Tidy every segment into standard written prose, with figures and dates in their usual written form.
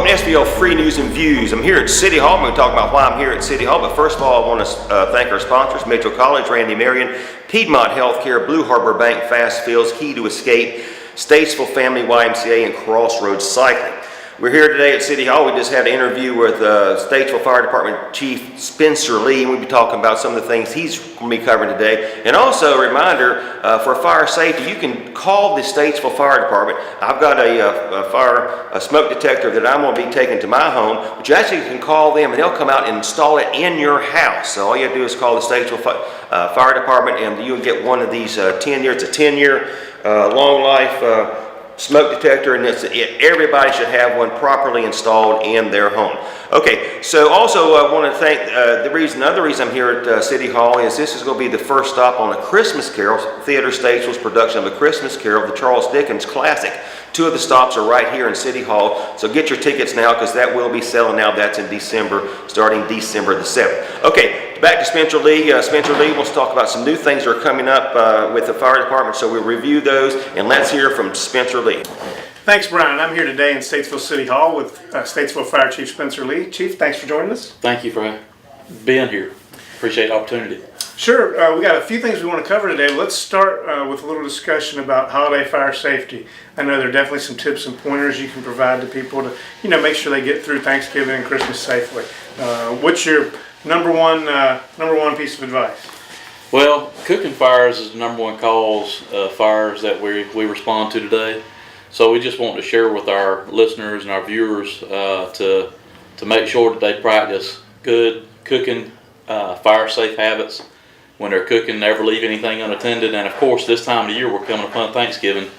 Welcome to SVL Free News and Views. I'm here at City Hall. I'm going to talk about why I'm here at City Hall, but first of all, I want to thank our sponsors, Mitchell College, Randy Marion, Piedmont Healthcare, Blue Harbor Bank, Fast Fields, Key to Escape, Statesville Family YMCA, and Crossroads Cycling. We're here today at City Hall. We just had an interview with Statesville Fire Department Chief Spencer Lee, and we'll be talking about some of the things he's going to be covering today. And also a reminder, for fire safety, you can call the Statesville Fire Department. I've got a smoke detector that I'm going to be taking to my home, but you actually can call them and they'll come out and install it in your house. So all you have to do is call the Statesville Fire Department and you'll get one of these 10-year, it's a 10-year long life smoke detector, and everybody should have one properly installed in their home. Okay, so also I want to thank another reason I'm here at City Hall is this is going to be the first stop on A Christmas Carol, Theater Statesville's production of A Christmas Carol, the Charles Dickens classic. Two of the stops are right here in City Hall, so get your tickets now because that will be selling out. That's in December, starting December the 7th. Okay, back to Spencer Lee. Spencer Lee wants to talk about some new things that are coming up with the fire department, so we'll review those, and let's hear from Spencer Lee. Thanks, Brian. I'm here today in Statesville City Hall with Statesville Fire Chief Spencer Lee. Chief, thanks for joining us. Thank you for being here. Appreciate the opportunity. Sure. We got a few things we want to cover today. Let's start with a little discussion about holiday fire safety. I know there are definitely some tips and pointers you can provide to people to, make sure they get through Thanksgiving and Christmas safely. What's your number one piece of advice? Well, cooking fires is the number one cause of fires that we respond to today. So we just want to share with our listeners and our viewers to make sure that they practice good cooking, fire safe habits when they're cooking, never leave anything unattended. And of course, this time of the year we're coming upon Thanksgiving,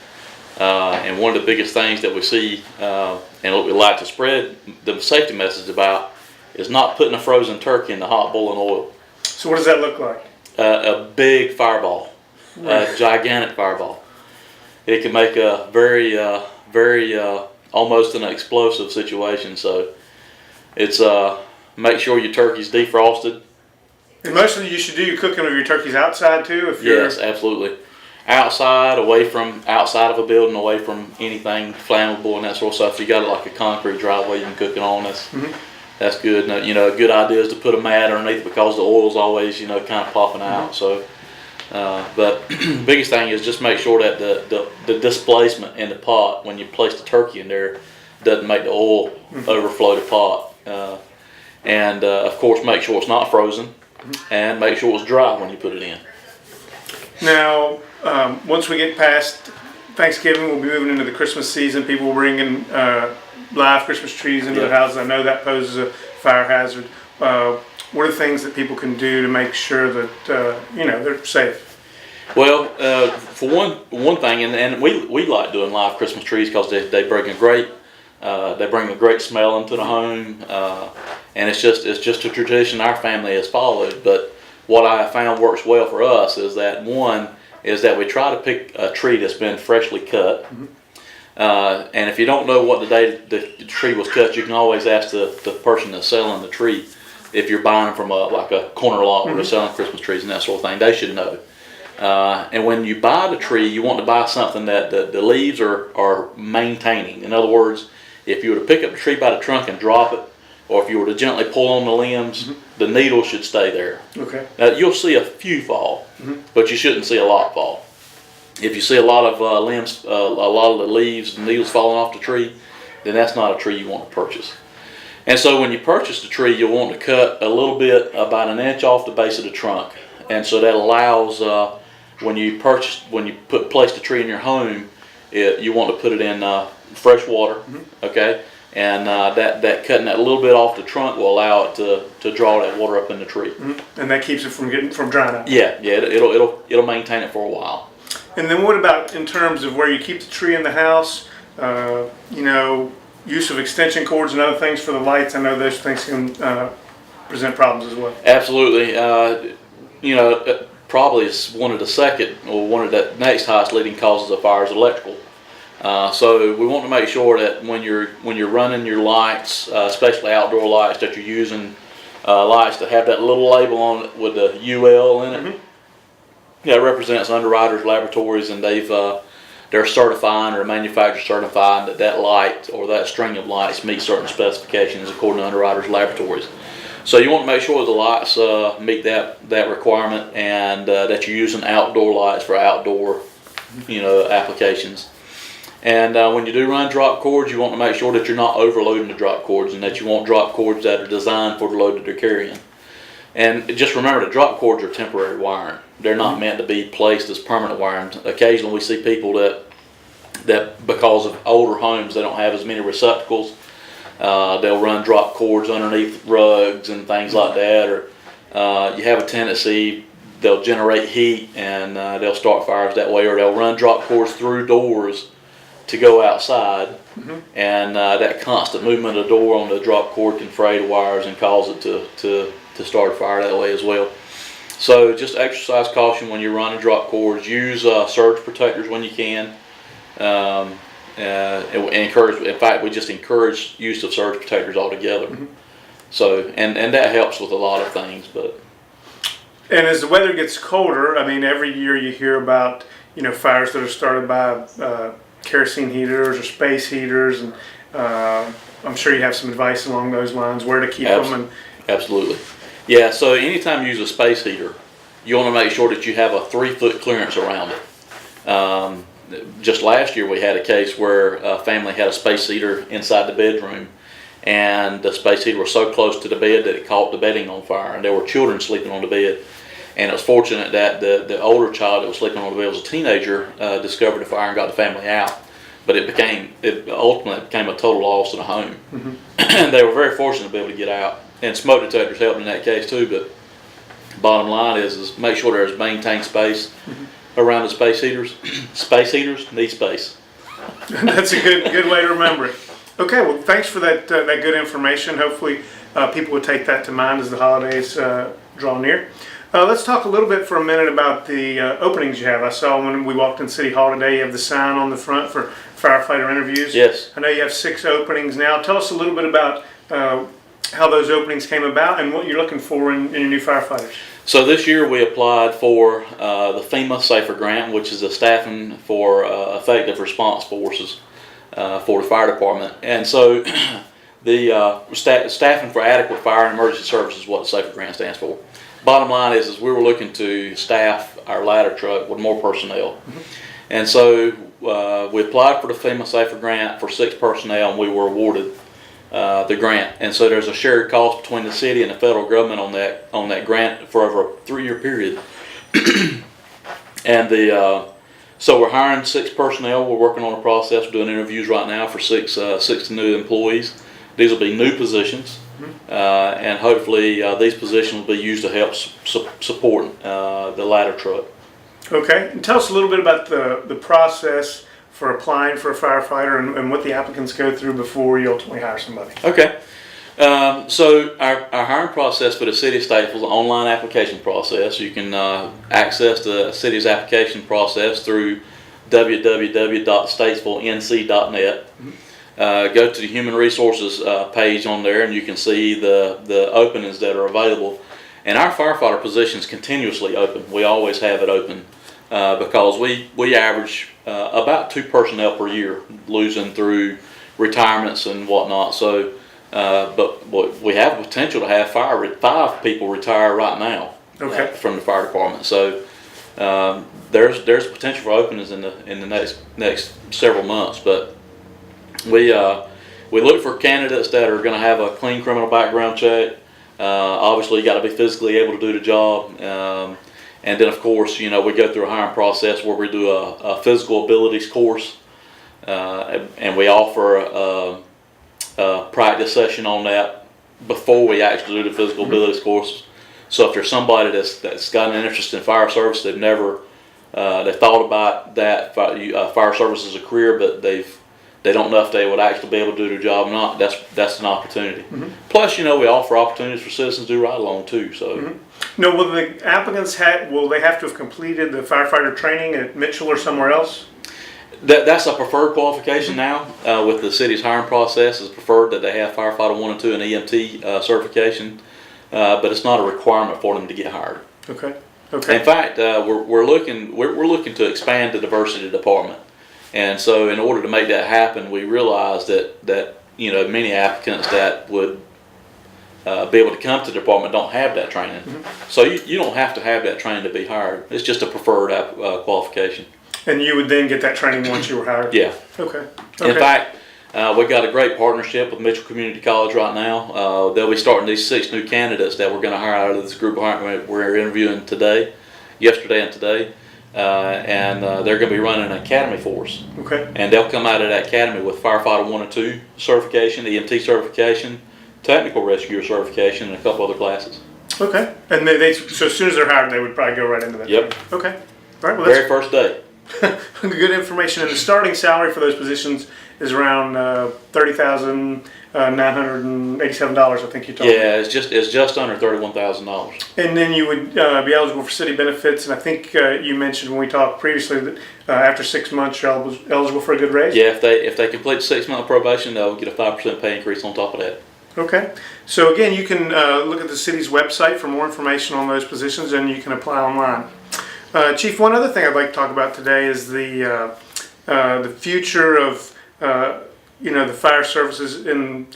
and one of the biggest things that we see and what we like to spread the safety message about is not putting a frozen turkey in the hot boiling oil. So what does that look like? A big fireball, a gigantic fireball. It can make a very almost an explosive situation. So it's make sure your turkey's defrosted. And mostly you should do your cooking of your turkeys outside too. Yes, absolutely. Outside of a building, away from anything flammable and that sort of stuff. If you got like a concrete driveway you can cook it on, that's good. Now, a good idea is to put a mat underneath because the oil's always, kind of popping out. So, but biggest thing is just make sure that the displacement in the pot when you place the turkey in there doesn't make the oil overflow the pot. And of course, make sure it's not frozen, and make sure it's dry when you put it in. Now, once we get past Thanksgiving, we'll be moving into the Christmas season. People bringing live Christmas trees into their houses. I know that poses a fire hazard. What are things that people can do to make sure that they're safe? Well, for one thing, and we like doing live Christmas trees because they bring a great smell into the home, and it's just a tradition our family has followed. But what I found works well for us is that we try to pick a tree that's been freshly cut. And if you don't know what the day the tree was cut, you can always ask the person that's selling the tree. If you're buying from a corner lot where they're selling Christmas trees and that sort of thing, they should know. And when you buy the tree, you want to buy something that the leaves are maintaining. In other words, if you were to pick up the tree by the trunk and drop it, or if you were to gently pull on the limbs, the needle should stay there. Okay. Now you'll see a few fall, but you shouldn't see a lot fall. If you see a lot of limbs, a lot of the leaves and needles falling off the tree, then that's not a tree you want to purchase. And so when you purchase the tree, you'll want to cut a little bit, about an inch off the base of the trunk. And so that allows, when you place the tree in your home, you want to put it in fresh water, okay? And that cutting that little bit off the trunk will allow it to draw that water up in the tree. And that keeps it from drying out. Yeah, it'll maintain it for a while. And then what about in terms of where you keep the tree in the house? Use of extension cords and other things for the lights. I know those things can present problems as well. Absolutely. Probably is one of the next highest leading causes of fire is electrical. So we want to make sure that when you're running your lights, especially outdoor lights, that you're using lights that have that little label on it with the UL in it. Yeah, it represents Underwriters Laboratories, and they've they're certifying, or a manufacturer certifying that that light or that string of lights meet certain specifications according to Underwriters Laboratories. So you want to make sure the lights meet that requirement, and that you're using outdoor lights for outdoor, applications. And when you do run drop cords, you want to make sure that you're not overloading the drop cords, and that you want drop cords that are designed for the load that they're carrying. And just remember, the drop cords are temporary wiring. They're not meant to be placed as permanent wiring. Occasionally we see people that because of older homes, they don't have as many receptacles. They'll run drop cords underneath rugs and things like that, or you have a tendency, they'll generate heat and they'll start fires that way, or they'll run drop cords through doors to go outside, and that constant movement of the door on the drop cord can fray the wires and cause it to start a fire that way as well. So just exercise caution when you're running drop cords. Use surge protectors when you can. In fact, we just encourage use of surge protectors altogether. So, and that helps with a lot of things. And as the weather gets colder, I mean, every year you hear about fires that are started by kerosene heaters or space heaters, and I'm sure you have some advice along those lines, where to keep them. Absolutely. Yeah, so anytime you use a space heater, you want to make sure that you have a 3-foot clearance around it. Just last year we had a case where a family had a space heater inside the bedroom, and the space heater was so close to the bed that it caught the bedding on fire, and there were children sleeping on the bed. And it was fortunate that the older child that was sleeping on the bed was a teenager, discovered the fire and got the family out. But it ultimately became a total loss to the home. And they were very fortunate to be able to get out. And smoke detectors helped in that case too, but bottom line is make sure there's maintained space around the space heaters. Space heaters need space. That's a good way to remember it. Okay, well, thanks for that good information. Hopefully people will take that to mind as the holidays draw near. Let's talk a little bit for a minute about the openings you have. I saw when we walked in City Hall today, you have the sign on the front for firefighter interviews. Yes. I know you have 6 openings now. Tell us a little bit about how those openings came about and what you're looking for in your new firefighters. So this year we applied for the FEMA Safer Grant, which is a staffing for effective response forces for the fire department. And so the staffing for adequate fire and emergency services is what the Safer Grant stands for. Bottom line is we were looking to staff our ladder truck with more personnel. And so we applied for the FEMA Safer Grant for 6 personnel, and we were awarded the grant. And so there's a shared cost between the city and the federal government on that grant for over a 3-year period. And so we're hiring 6 personnel. We're working on a process, doing interviews right now for 6 new employees. These will be new positions, and hopefully these positions will be used to help support the ladder truck. Okay, and tell us a little bit about the process for applying for a firefighter and what the applicants go through before you ultimately hire somebody. Okay. So our hiring process for the City of Statesville is an online application process. You can access the city's application process through www.statesvillenc.net. Go to the Human Resources page on there, and you can see the openings that are available. And our firefighter position is continuously open. We always have it open because we average about 2 personnel per year, losing through retirements and whatnot. So, but we have the potential to have 5 people retire right now from the fire department. So there's potential for openings in the next several months. But we look for candidates that are going to have a clean criminal background check. Obviously, you got to be physically able to do the job. And then, of course, we go through a hiring process where we do a physical abilities course, and we offer a practice session on that before we actually do the physical abilities course. So if there's somebody that's got an interest in fire service, they thought about that fire service as a career, but they don't know if they would actually be able to do their job or not. That's an opportunity. Plus, we offer opportunities for citizens to do ride along too. So. No, will the applicants will they have to have completed the firefighter training at Mitchell or somewhere else? That's a preferred qualification now with the city's hiring process. It's preferred that they have firefighter 1 and 2 and EMT certification, but it's not a requirement for them to get hired. Okay. In fact, we're looking to expand the diversity department. And so in order to make that happen, we realized that many applicants that would be able to come to the department don't have that training. So you don't have to have that training to be hired. It's just a preferred qualification. And you would then get that training once you were hired? Yeah. Okay. In fact, we've got a great partnership with Mitchell Community College right now. They'll be starting these 6 new candidates that we're going to hire out of this group we're interviewing yesterday and today. And they're going to be running an academy for us. Okay. And they'll come out of that academy with firefighter 1 and 2 certification, EMT certification, technical rescuer certification, and a couple other classes. Okay. And so as soon as they're hired, they would probably go right into that. Yep. Okay. All right. Well, very first day. Good information. And the starting salary for those positions is around $30,987. I think you told me. Yeah, it's just under $31,000. And then you would be eligible for city benefits. And I think you mentioned when we talked previously that after 6 months you're eligible for a good raise. Yeah, if they complete 6-month probation, they'll get a 5% pay increase on top of that. Okay. So again, you can look at the city's website for more information on those positions, and you can apply online. Chief, one other thing I'd like to talk about today is the future of the fire services in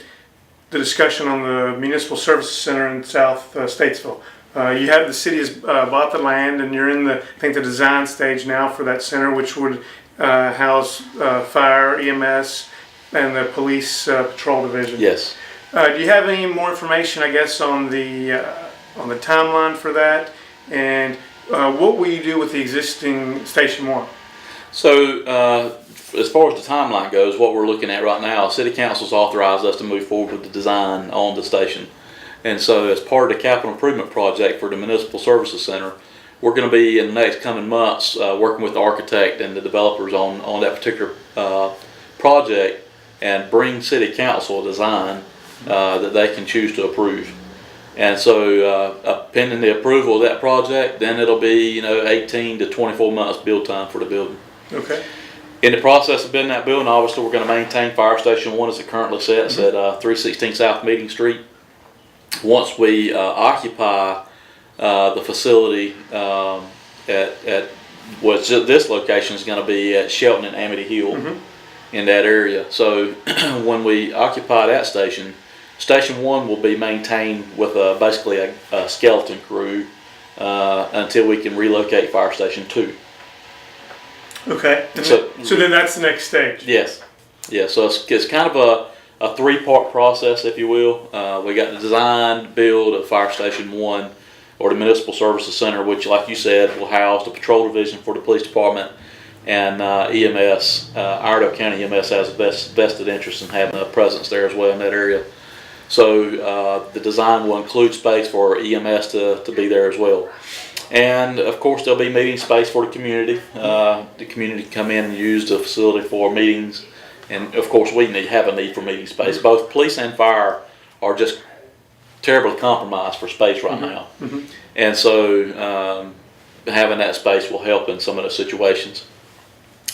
the discussion on the Municipal Services Center in South Statesville. The city has bought the land, and you're in the design stage now for that center, which would house fire, EMS, and the police patrol division. Yes. Do you have any more information, I guess, on the timeline for that, and what will you do with the existing Station 1? So, as far as the timeline goes, what we're looking at right now, City Council's authorized us to move forward with the design on the station. And so, as part of the capital improvement project for the Municipal Services Center, we're going to be, in the next coming months, working with the architect and the developers on that particular project, and bring City Council a design that they can choose to approve. And so pending the approval of that project, then it'll be 18 to 24 months build time for the building. Okay. In the process of building that building, obviously we're going to maintain Fire Station 1 as it currently sits at 316 South Meeting Street. Once we occupy the facility at this location is going to be at Shelton and Amity Hill in that area. So when we occupy that station, Station 1 will be maintained with basically a skeleton crew until we can relocate Fire Station 2. Okay. So then that's the next stage. Yes. Yeah. So it's kind of a 3-part process, if you will. We got the design, build of Fire Station 1, or the Municipal Services Center, which, like you said, will house the patrol division for the police department, and EMS. Iredell County EMS has a vested interest in having a presence there as well in that area. So the design will include space for EMS to be there as well. And of course there'll be meeting space for the community. The community can come in and use the facility for meetings. And of course we have a need for meeting space. Both police and fire are just terribly compromised for space right now. And so having that space will help in some of those situations.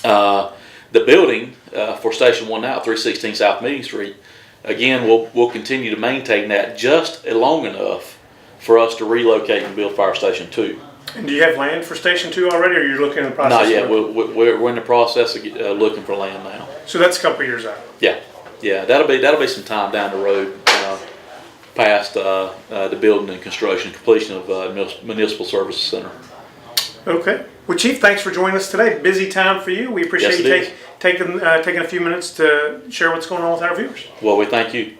The building for Station 1 now, 316 South Meeting Street, again, we'll continue to maintain that just long enough for us to relocate and build Fire Station 2. And do you have land for Station 2 already, or you're looking in the process? Not yet. We're in the process of looking for land now. So that's a couple years out. Yeah. That'll be some time down the road, past the building and construction completion of Municipal Services Center. Okay. Well, Chief, thanks for joining us today. Busy time for you. We appreciate you taking a few minutes to share what's going on with our viewers. Well, we thank you.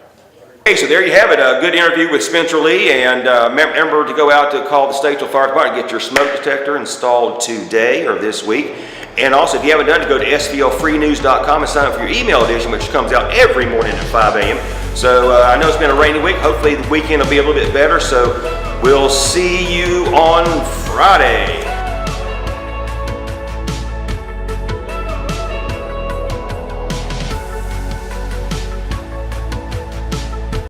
Okay, so there you have it, a good interview with Spencer Lee, and remember to go out to call the Statesville Fire Department and get your smoke detector installed today or this week. And also, if you haven't done it, go to SVLfreenews.com and sign up for your email edition, which comes out every morning at 5 a.m. So I know it's been a rainy week. Hopefully the weekend will be a little bit better, so we'll see you on Friday.